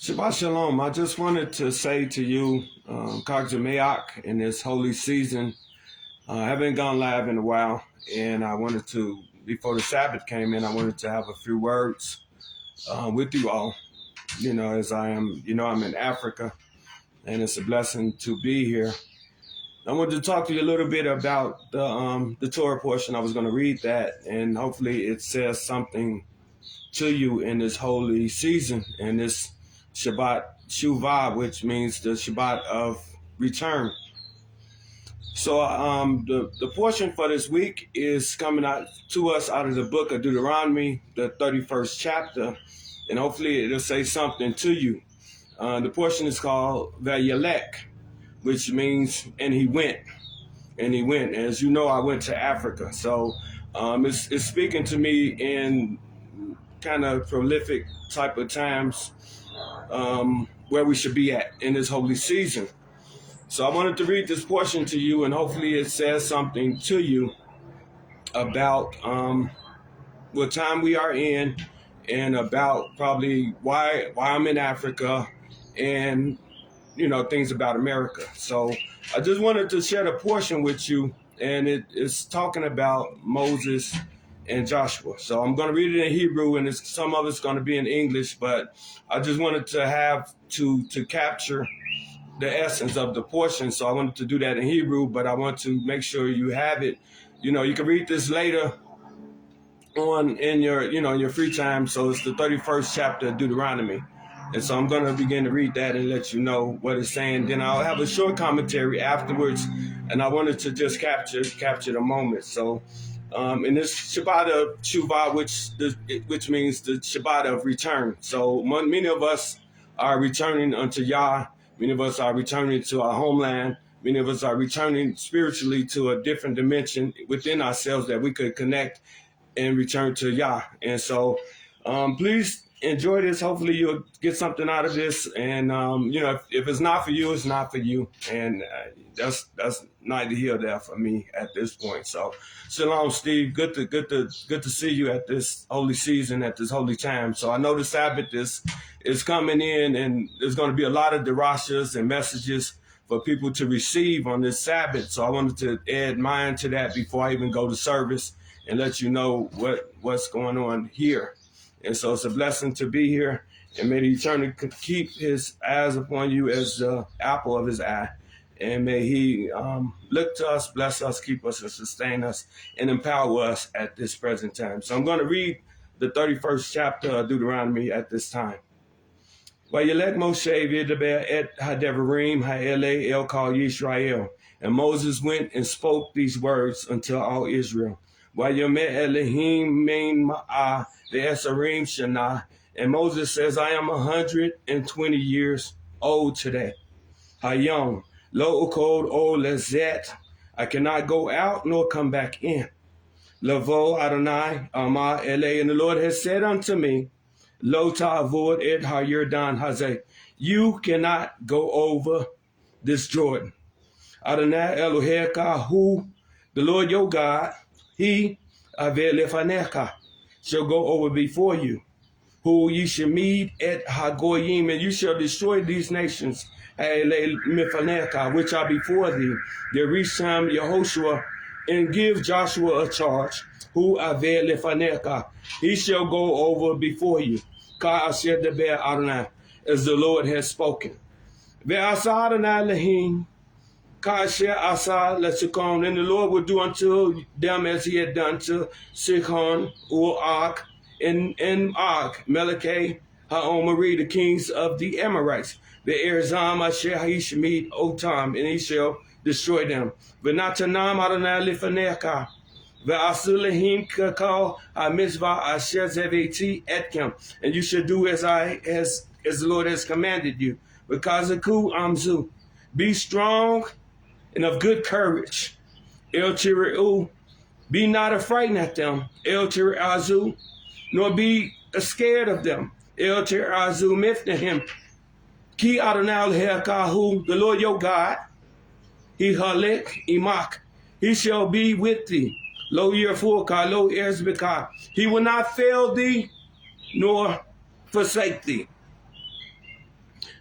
Shabbat Shalom. I just wanted to say to you, Kagjameyak, in this holy season. I haven't gone live in a while, and I wanted to, before the Sabbath came in, I wanted to have a few words with you all. You know, as I am, I'm in Africa, and it's a blessing to be here. I wanted to talk to you a little bit about the Torah portion. I was going to read that, and hopefully it says something to you in this holy season, and this Shabbat Shuvah, which means the Shabbat of return. So the portion for this week is coming out to us out of the book of Deuteronomy, the 31st chapter, and hopefully it'll say something to you. The portion is called Vayelek, which means, and he went. And he went. As you know, I went to Africa. So it's speaking to me in kind of prolific type of times where we should be at in this holy season. So I wanted to read this portion to you, and hopefully it says something to you about what time we are in, and about probably why I'm in Africa, and things about America. So I just wanted to share the portion with you, and it is talking about Moses and Joshua. So I'm going to read it in Hebrew, and some of it's going to be in English, but I just wanted to have to capture the essence of the portion. So I wanted to do that in Hebrew, but I want to make sure you have it. You can read this later on in your free time. So it's the 31st chapter of Deuteronomy. And so I'm going to begin to read that and let you know what it's saying. Then I'll have a short commentary afterwards, and I wanted to just capture the moment. So in this Shabbat of Shuvah, which means the Shabbat of return. So many of us are returning unto Yah. Many of us are returning to our homeland. Many of us are returning spiritually to a different dimension within ourselves that we could connect and return to Yah. And so please enjoy this. Hopefully you'll get something out of this. And, if it's not for you, it's not for you. And that's neither here nor there for me at this point. So shalom, Steve. Good to see you at this holy season, at this holy time. So I know the Sabbath is coming in, and there's going to be a lot of derashas and messages for people to receive on this Sabbath. So I wanted to add mine to that before I even go to service and let you know what's going on here. And so it's a blessing to be here, and may the Eternal keep his eyes upon you as the apple of his eye. And may he look to us, bless us, keep us, and sustain us, and empower us at this present time. So I'm going to read the 31st chapter of Deuteronomy at this time. Vayelek Moshe v'yedaber et hadevarim ha'ele el kol Yisrael. And Moses went and spoke these words unto all Israel. Vayomer Elohim mein ma'ah ve'esarim shana. And Moses says, I am 120 years old today. Hayom lo ukod o lezet. I cannot go out nor come back in. Lavo Adonai Amar Ele. And the Lord has said unto me, Lo ta'avod et ha'yerdan hazeh. You cannot go over this Jordan. Adonai Elohecha hu, the Lord your God, he ave lefanecha, shall go over before you. Who ye shall meet at hagoyim, and you shall destroy these nations, which are before thee. The Risham Yehoshua, and give Joshua a charge. Who ave lefanecha, he shall go over before you. Ka asher deber Adonai, as the Lord has spoken. Ve'asa Adonai lehim, ka asher asa leSichon, and the Lord will do unto them as he had done to Sichon, Og, and Og, Melechei, Haomari, the kings of the Amorites. Ve'erzam asher ha'ishmid Otam, and he shall destroy them. Ve'natanam Adonai lefanecha, ve'asulehim kakal ha'mitzvah asher zeveti etkem, and you shall do as the Lord has commanded you. Because of ku amzu, be strong and of good courage. El tireu, be not affrighted at them. El tirazu, nor be scared of them. El tirazu mifnehim. Ki Adonai lehekahu, the Lord your God, he halek imak, he shall be with thee. Lo yirfuka, lo erzbika, he will not fail thee nor forsake thee.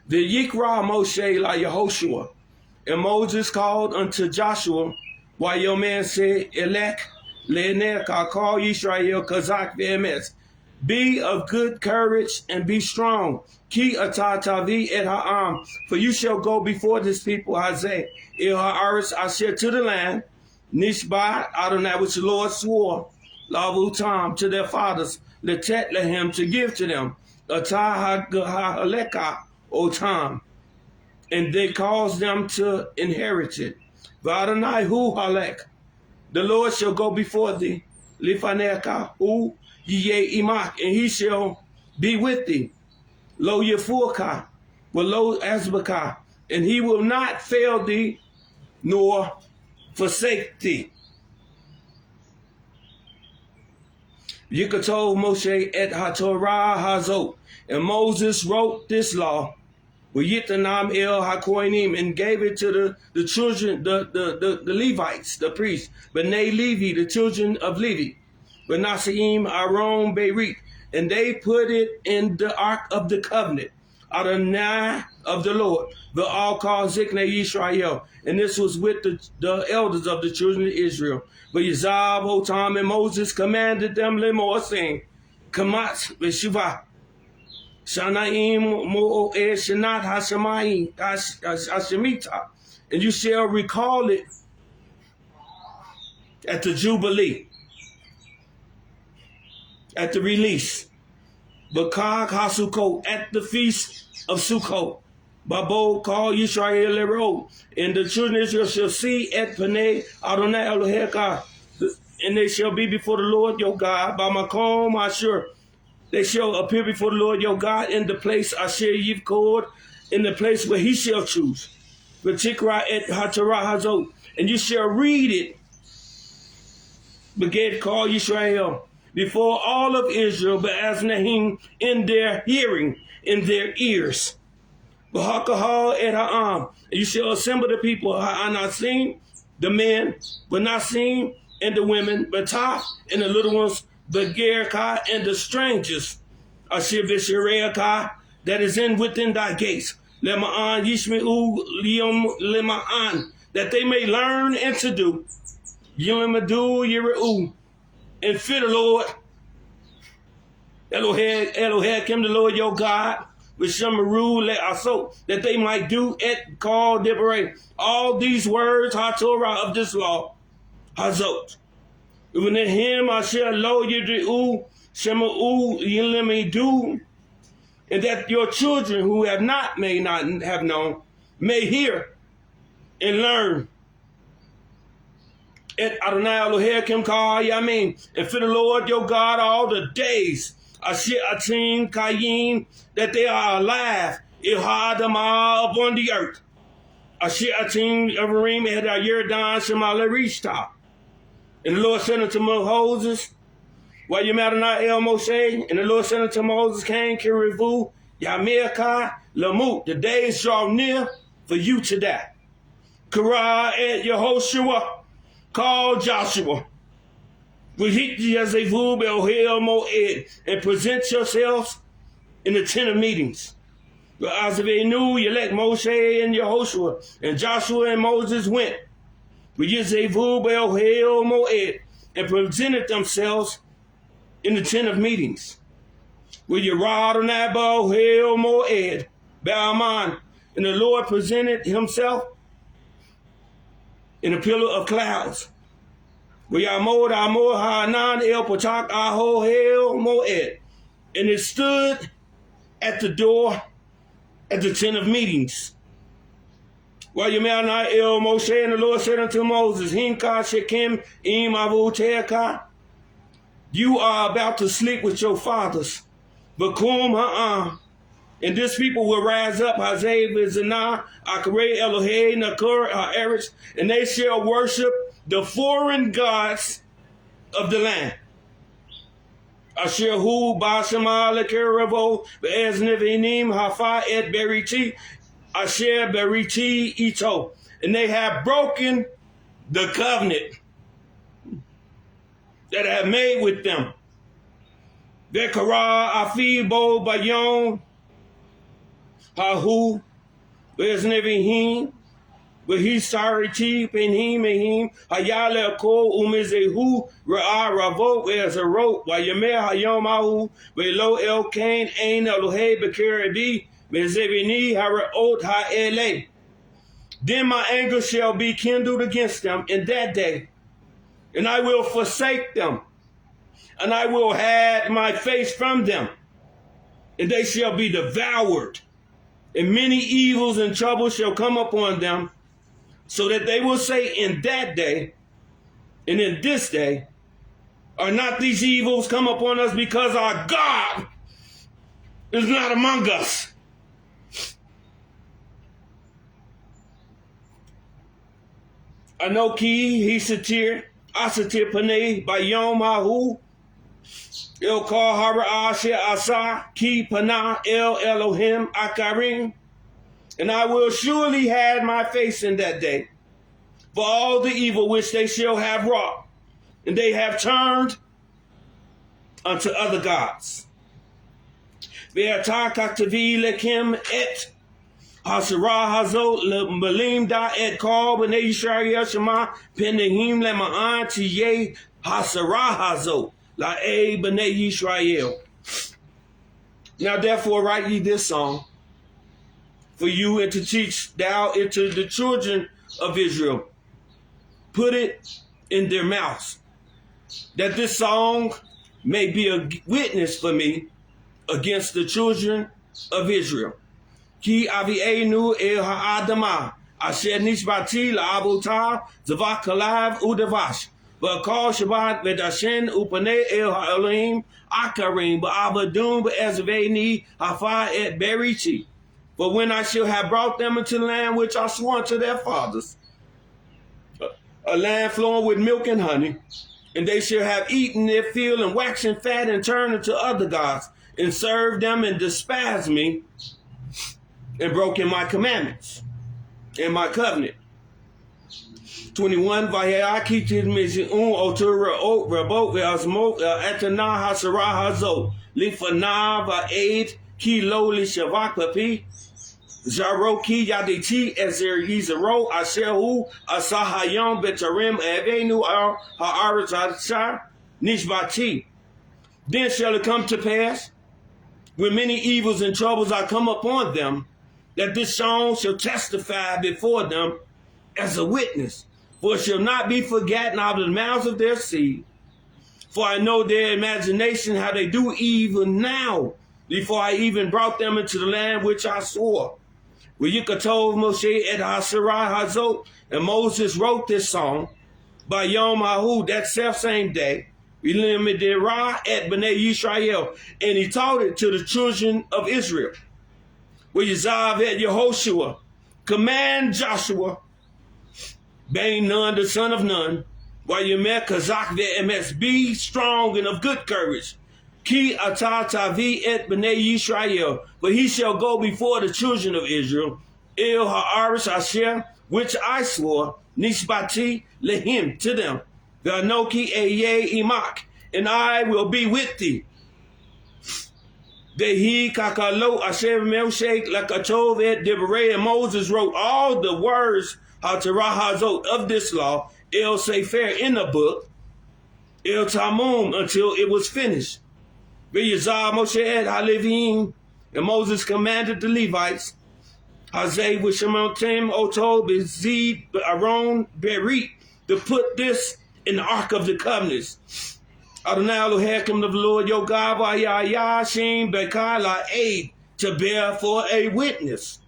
The Yikra Moshe la Yehoshua. And Moses called unto Joshua, while your man said, Elek le'neka, call Yisrael kazak v'emes. Be of good courage and be strong. Ki atatavi et ha'am, for you shall go before this people, Hazeh, il ha'aretz asher, to the land, Nishbat, Adonai, which the Lord swore, Lavutam, to their fathers, Letet lehem, to give to them, Atah ha'aleka, Otam, and they caused them to inherit it. V'Adonai hu halek, the Lord shall go before thee, Lifaneka hu Yeh imak, and he shall be with thee. Lo yefurka, well lo asbaka, and he will not fail thee nor forsake thee. Yikatov Moshe et HaTorah Hazot, and Moses wrote this law with Yitanam el HaKoinim, and gave it to the children, the Levites, the priests, B'nai Levi, the children of Levi, Benasim Aaron Berit, and they put it in the Ark of the Covenant, Adonai of the Lord, the all called Ziknei Yisrael, and this was with the elders of the children of Israel. But Yizab Otam, and Moses commanded them lemor, saying, Kamat v'shuvah, Shanaim mo'ed shenat hashemayim hashemita, and you shall recall it at the Jubilee, at the release, Bakag HaSukkot, at the feast of Sukkot, Babo call Yisrael Ero, and the children of Israel shall see et Panei Adonai Eloheka, and they shall be before the Lord your God, Bamakom Asher, they shall appear before the Lord your God in the place Asher Yivkod, in the place where he shall choose, V'tikra et HaTorah Hazot, and you shall read it, Beged call Yisrael, before all of Israel, but as Nahim, in their hearing, in their ears. B'hakahal et ha'am, and you shall assemble the people, ha'anasim, the men, Benasim, and the women, Bataf, and the little ones, Begerka, and the strangers, Asher v'shereaka, that is within thy gates, Lema'an yishme'u liyom lema'an, that they may learn and to do, Yimadu yire'u, and fear the Lord, Elohim, the Lord your God, with Shemaru le'asot, that they might do et call liberate all these words, HaTorah, of this law, Hazot. Even in him Asher lo yidri'u Shema'u yilimidu, and that your children who have not, may not have known, may hear and learn. Et Adonai Elohim Kah Yamin, and for the Lord your God all the days, Asher Atim Kayim, that they are alive, Ilhadamah upon the earth. Asher Atim Everim et Yerdan Shemalerishta. And the Lord said unto Moses, while you Adonai El Moshe, and the Lord said unto Moses, Cain Kirivu, Yamirka Lamut, the days draw near for you to die. Kara et Yehoshua, call Joshua, and present yourselves in the tent of meetings. As if they knew, you let Moshe and Yehoshua, and Joshua and Moses went, and presented themselves in the tent of meetings. With Yerad and Abel, Hail Moed, Baaman, and the Lord presented himself in a pillar of clouds. And it stood at the door at the tent of meetings. While you El Moshe, and the Lord said unto Moses, Hinka Shekem Im Avu Teaka, you are about to sleep with your fathers. Vakum Ha'am. And this people will rise up, Hazeh V'Zanah, Akare Elohei, Nakur, Ha'eretz, and they shall worship the foreign gods of the land. Asher Hu Bashama Lekeravo, Ve'eznevinim Hafa et Beriti, Asher Beriti Ito. And they have broken the covenant that I have made with them. Vekara Afi Bo Bayon, Hahu, where's Nevihim, where he sorry cheap and him, Hayale ko umizehu, Ra'a Ravo, where's a rope, while Yameh Hayomahu, where lo el Cain, Ain Elohe Bekarabi, Mezevini, Haraot Ha'ele. Then my anger shall be kindled against them in that day, and I will forsake them, and I will hide my face from them, and they shall be devoured. And many evils and troubles shall come upon them, so that they will say in that day and in this day, are not these evils come upon us because our God is not among us? Anoki, he satir, asatir pane, bayom hahu, El kal hara asher asa, ki pana el Elohim akarim. And I will surely hide my face in that day for all the evil which they shall have wrought, and they have turned unto other gods. Ve'ata kaktavi lekim et hasara hazot le'malim da et kal b'nei Yisrael shema penehim lema'an tiye hasara hazot la'e b'nei Yisrael. Now therefore write ye this song for you, and to teach thou it to the children of Israel. Put it in their mouths, that this song may be a witness for me against the children of Israel. Ki avienu el ha'adama, asher nishbati la'abota, zavak kalav udavash, v'akal shabbat v'dashen upane el ha'elohim akarim, ba'avadun b'ezveni hafa et berichi. But when I shall have brought them into the land which I swore to their fathers, a land flowing with milk and honey, and they shall have eaten their fill and waxen fat and turned unto other gods, and served them and despised me, and broken my commandments and my covenant. 21. Vayaki tidmizi'un otura ot rabot ve'azmot etana hasara hazot lifana va'ed ki lo li shavak papi. Jaroki Yaditi Ezer Yizero Ashehu Asahayom Betarim Avenu Al Ha'arazachar Nishbati. Then shall it come to pass, when many evils and troubles are come upon them, that this song shall testify before them as a witness, for it shall not be forgotten out of the mouths of their seed. For I know their imagination, how they do evil now, before I even brought them into the land which I swore. Where you could told Moshe et Hasarai Hazot, and Moses wrote this song by Yom Hahu, that self same day, Ra et B'nai Yisrael, and he taught it to the children of Israel. Where Yezav et Yehoshua, command Joshua, Bain Nun, the son of Nun, while you met Kazak ve'emes, be strong and of good courage. Ki ata tavi et b'nei Yisrael, but he shall go before the children of Israel, el ha'aretz asher, which I swore, nishbati lehim, to them, v'anoki eye imak, and I will be with thee. Vehi kakalo asher melshek lakatov et deberei, and Moses wrote all the words ha'torah hazot of this law, el sefer, in the book, el tamum, until it was finished. V'yazah Moshe et HaLevim, and Moses commanded the Levites, Hazeh v'shemotem oto b'zid b'aron berit, to put this in the Ark of the Covenants. Adonai Elohim, of the Lord your God, v'yayah shem b'kai la'ed, to bear for a witness.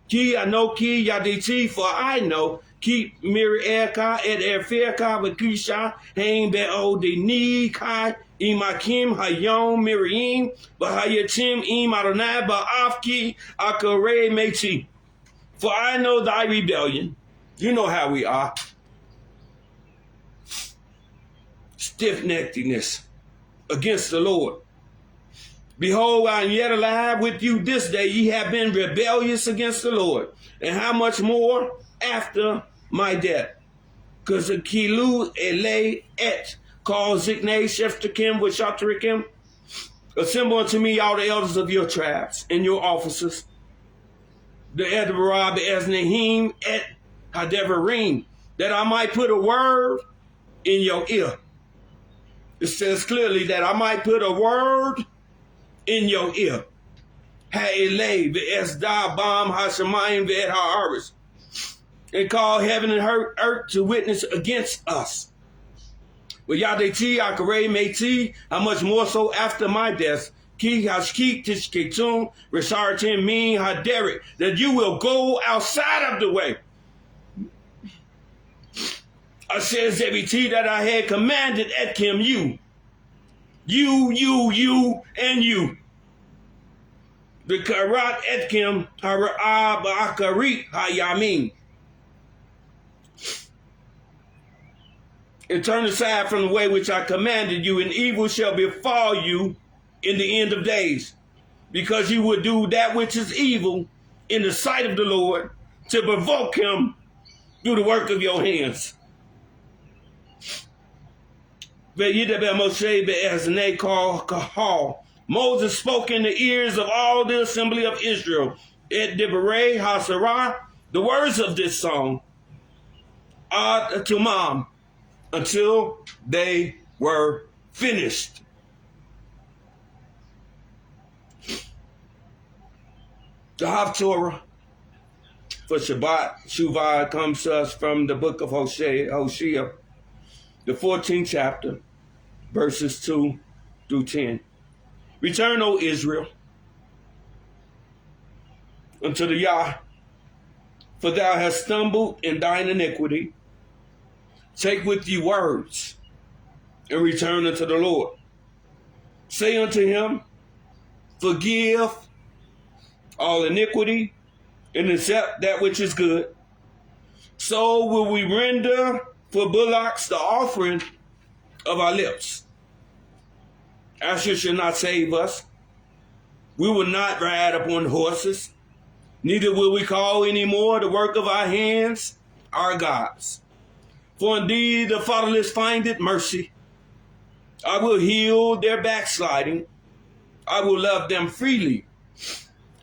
Ki anoki yaditi, for I know, ki miri erka et erfirka v'kisha, hein be'odini kai, Imakim hayom miriim b'hayatim im Adonai ba'afki akare meti. For I know thy rebellion. You know how we are. Stiff-neckedness against the Lord. Behold, I am yet alive with you this day. Ye have been rebellious against the Lord. And how much more after my death? Because the kilu ele et. Call Ziknei, Sheftakim, Washatrikim. Assemble unto me all the elders of your tribes and your officers, the Edebarab as Nahim et Hadevarim, that I might put a word in your ear. It says clearly that I might put a word in your ear. Ha'eleh ve'esda bam hashamayim ve'et ha'aretz, and call heaven and earth to witness against us. But Yadeti Akare Meti, how much more so after my death, Ki Hashki Tishketun, Rishartin Min Haderet, that you will go outside of the way. I says every T that I had commanded Etkim, you, and you. The Karat Etkim, Hara'ab Akarit Hayamin. And turn aside from the way which I commanded you, and evil shall befall you in the end of days, because you would do that which is evil in the sight of the Lord, to provoke him through the work of your hands. Moses spoke in the ears of all the assembly of Israel, Et Debarei Hasarah, the words of this song, Ad Tumam, until they were finished. The Haftorah for Shabbat Shuvah comes to us from the book of Hosea, the 14th chapter, verses 2 through 10. Return, O Israel, unto the Yah, for thou hast stumbled in thine iniquity. Take with you words, and return unto the Lord. Say unto him, forgive all iniquity, and accept that which is good. So will we render for bullocks the offering of our lips. Asher shall not save us. We will not ride upon horses, neither will we call any more the work of our hands our gods. For indeed the fatherless findeth mercy. I will heal their backsliding. I will love them freely.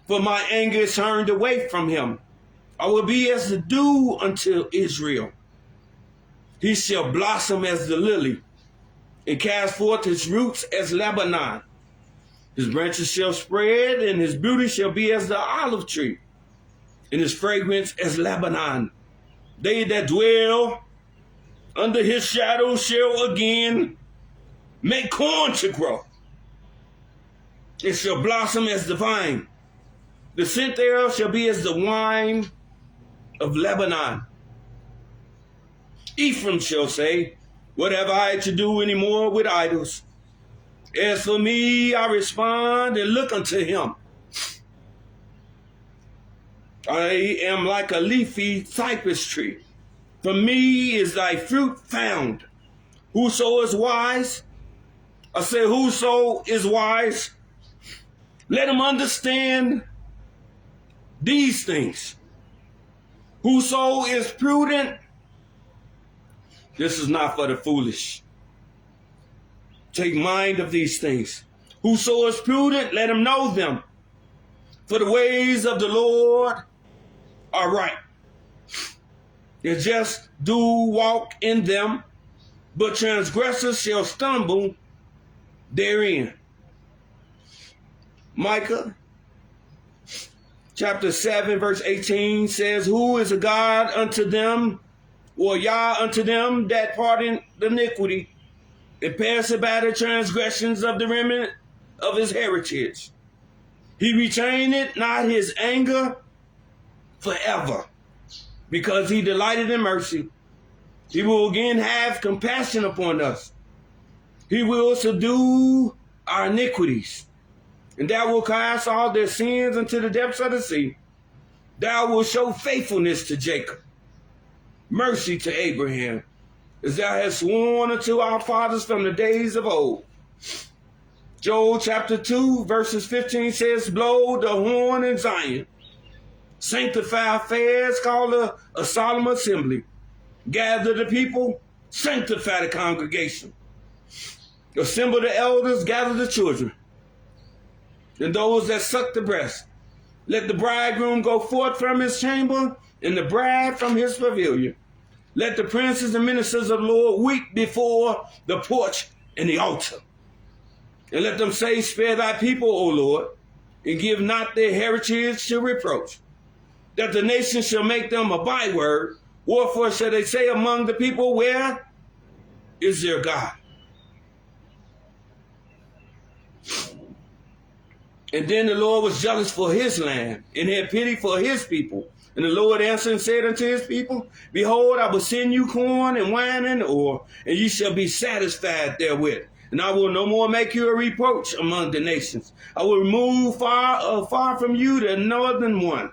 For my anger is turned away from him. I will be as the dew unto Israel. He shall blossom as the lily, and cast forth his roots as Lebanon. His branches shall spread, and his beauty shall be as the olive tree, and his fragrance as Lebanon. They that dwell under his shadow shall again make corn to grow. It shall blossom as the vine. The scent thereof shall be as the wine of Lebanon. Ephraim shall say, what have I to do any more with idols? As for me, I respond and look unto him. I am like a leafy cypress tree. From me is thy fruit found. Whoso is wise, I say, whoso is wise, let him understand these things. Whoso is prudent, this is not for the foolish. Take mind of these things. Whoso is prudent, let him know them. For the ways of the Lord are right. The just do walk in them, but transgressors shall stumble therein. Micah chapter 7 verse 18 says, who is a God unto them, or Yah unto them, that pardon the iniquity, and passeth by the transgressions of the remnant of his heritage. He retaineth not his anger forever, because he delighted in mercy. He will again have compassion upon us. He will subdue our iniquities, and thou wilt cast all their sins into the depths of the sea. Thou wilt show faithfulness to Jacob, mercy to Abraham, as thou hast sworn unto our fathers from the days of old. Joel chapter 2 verses 15 says, blow the horn in Zion, sanctify affairs, call a solemn assembly, gather the people, sanctify the congregation, assemble the elders, gather the children, and those that suck the breast, Let the bridegroom go forth from his chamber, and the bride from his pavilion. Let the princes and ministers of the Lord weep before the porch and the altar. And let them say, spare thy people, O Lord, and give not their heritage to reproach. That the nations shall make them a byword. Wherefore shall they say among the people, where is their God? And then the Lord was jealous for his land, and had pity for his people. And the Lord answered and said unto his people, behold, I will send you corn and wine and oil, and ye shall be satisfied therewith. And I will no more make you a reproach among the nations. I will remove far from you the northern one.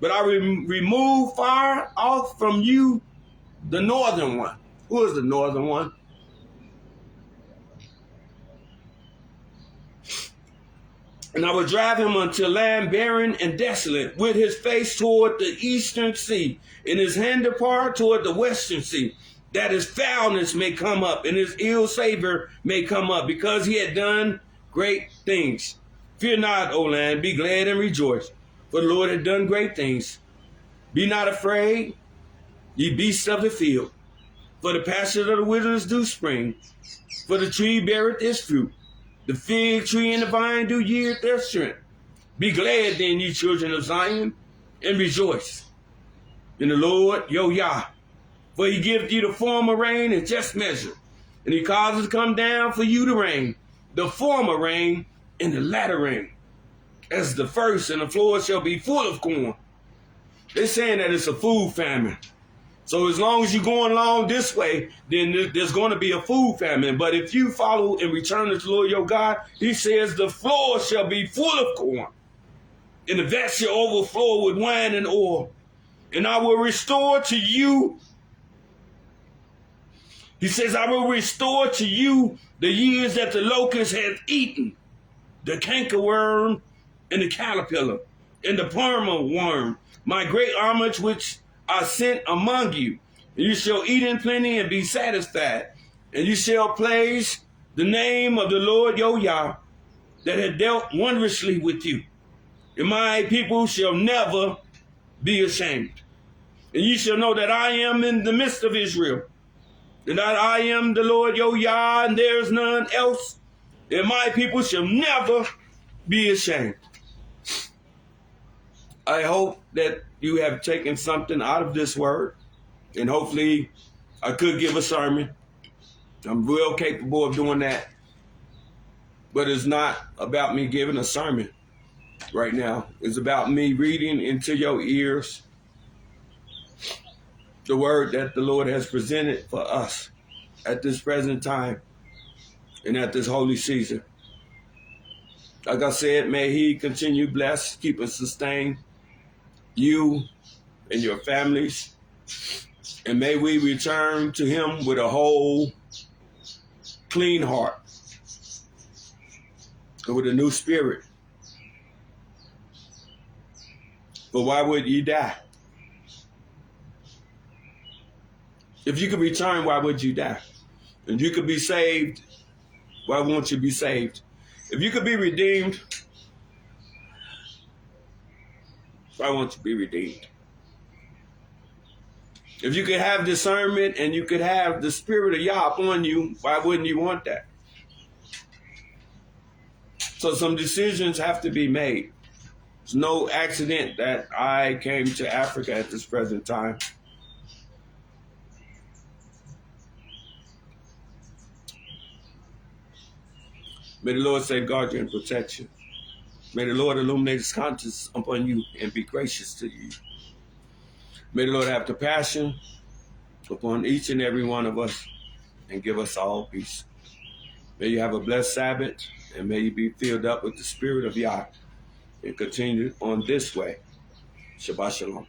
But I will remove far off from you the northern one. Who is the northern one? And I will drive him unto land barren and desolate, with his face toward the eastern sea, and his hinder part toward the western sea, that his foulness may come up, and his ill savor may come up, because he had done great things. Fear not, O land, be glad and rejoice, for the Lord had done great things. Be not afraid, ye beasts of the field, for the pastures of the wilderness do spring, for the tree beareth its fruit. The fig tree and the vine do yield their strength. Be glad then, ye children of Zion, and rejoice in the Lord your Yah. For he giveth you the former rain in just measure, and he causes to come down for you to rain, the former rain and the latter rain. As the first, and the floor shall be full of corn. They're saying that it's a food famine. So as long as you're going along this way, then there's going to be a food famine. But if you follow and return to the Lord your God, he says the floor shall be full of corn, and the vat shall overflow with wine and oil. And I will restore to you, he says, I will restore to you the years that the locust hath eaten, the cankerworm and the caterpillar and the palmer worm, my great homage which I sent among you. And you shall eat in plenty and be satisfied. And you shall praise the name of the Lord your Yah, that had dealt wondrously with you. And my people shall never be ashamed. And ye shall know that I am in the midst of Israel, and that I am the Lord your Yah, and there is none else. And my people shall never be ashamed. I hope that you have taken something out of this word, and hopefully I could give a sermon. I'm real capable of doing that, but it's not about me giving a sermon right now. It's about me reading into your ears the word that the Lord has presented for us at this present time and at this holy season. Like I said, may he continue bless, keep and sustain you and your families. And may we return to him with a whole, clean heart and with a new spirit. But why would ye die? If you could return, why would you die? If you could be saved, why won't you be saved? If you could be redeemed, why won't you be redeemed? If you could have discernment and you could have the spirit of Yah upon you, why wouldn't you want that? So some decisions have to be made. It's no accident that I came to Africa at this present time. May the Lord safeguard you and protect you. May the Lord illuminate his conscience upon you and be gracious to you. May the Lord have compassion upon each and every one of us and give us all peace. May you have a blessed Sabbath, and may you be filled up with the spirit of Yah and continue on this way. Shabbat Shalom.